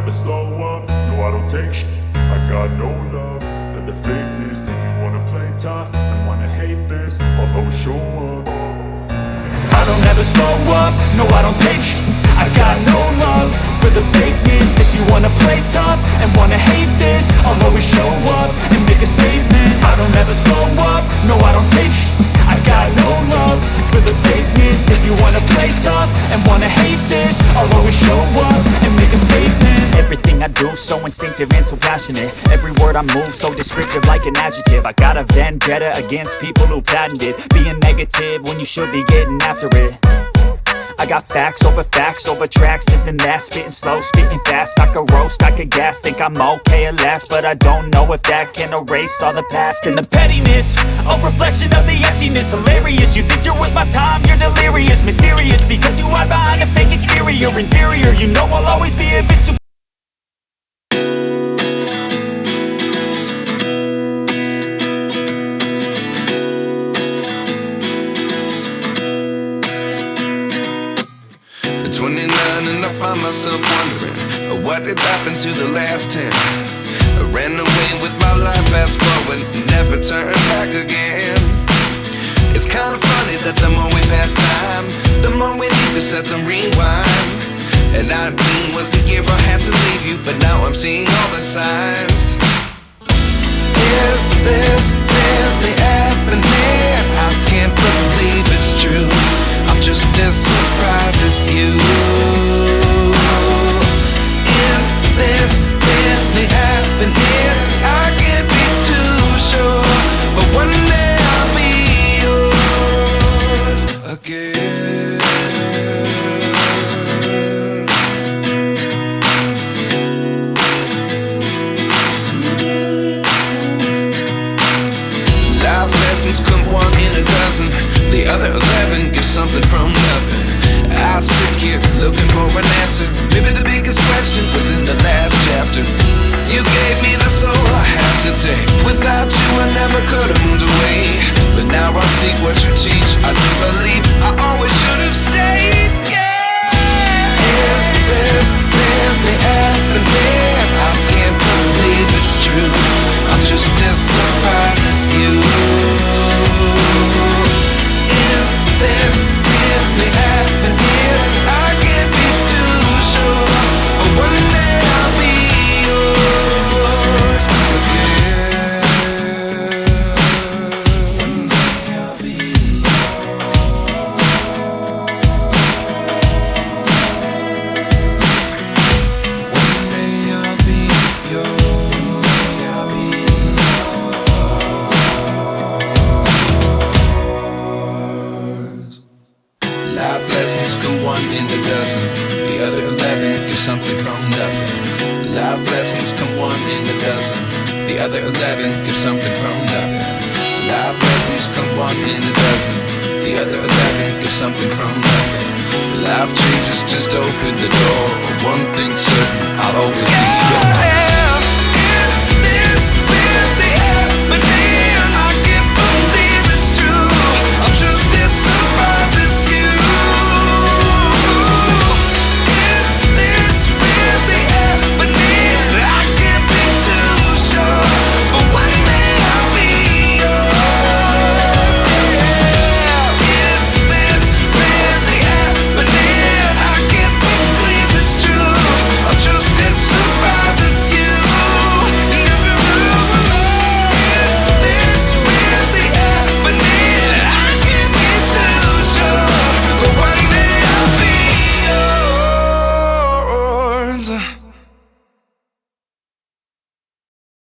never slow up, no I don't take shit. I got no love for the fakeness. If you wanna play tough and wanna hate this, I'll always show up. I don't ever slow up, no I don't take shit. I got no love for the fakeness. If you wanna play tough and wanna hate this, I'll always show up and make a statement. I don't ever slow up, no I don't take shit. I got no love for the fakeness. If you wanna play tough and wanna hate this, I'll always show up and make a statement. Everything I do so instinctive and so passionate. Every word I move so descriptive like an adjective. I got a vendetta against people who patented being negative when you should be getting after it. I got facts over tracks, this and that. Spitting slow, spitting fast, I could roast, I could gas. Think I'm okay at last, but I don't know if that can erase all the past. And the pettiness, a reflection of the emptiness. Hilarious, you think you're with my time, you're delirious. Mysterious, because you hide behind a fake exterior. Inferior, you know I'll always be a bit superior. 29 and I find myself wondering what did happen to the last 10. I ran away with my life, fast forward, never turn back again. It's kinda funny that the more we pass time, the more we need to set them rewind. And 19 was the year I had to leave you, but now I'm seeing all the signs. Is this really happening? I can't believe it's true. I'm just as surprised as you. Is this really happening? I can't be too sure, but one day I'll be yours again. Life lessons come one in a dozen. The other 11 get something from nothing. I sit here looking for an answer. Maybe the biggest question was in the last chapter. You gave me the soul I have today. Without you I never could have moved away. But now I see what you teach. I do believe I always should have stayed. Yeah. Is this really happening? I can't believe it's true. I'm just as surprised as you. Is this really happening? I can't be too sure, but one day I'll be yours again. One day I'll be yours. One day I'll be yours. I'll be yours. Life lessons come one in a dozen. The other 11 get something from nothing. Life lessons come one in a dozen. The other 11 get something from nothing. Life lessons come one in a dozen. The other 11 get something from nothing. Life changes just open the door. One thing's certain, I'll always be yours.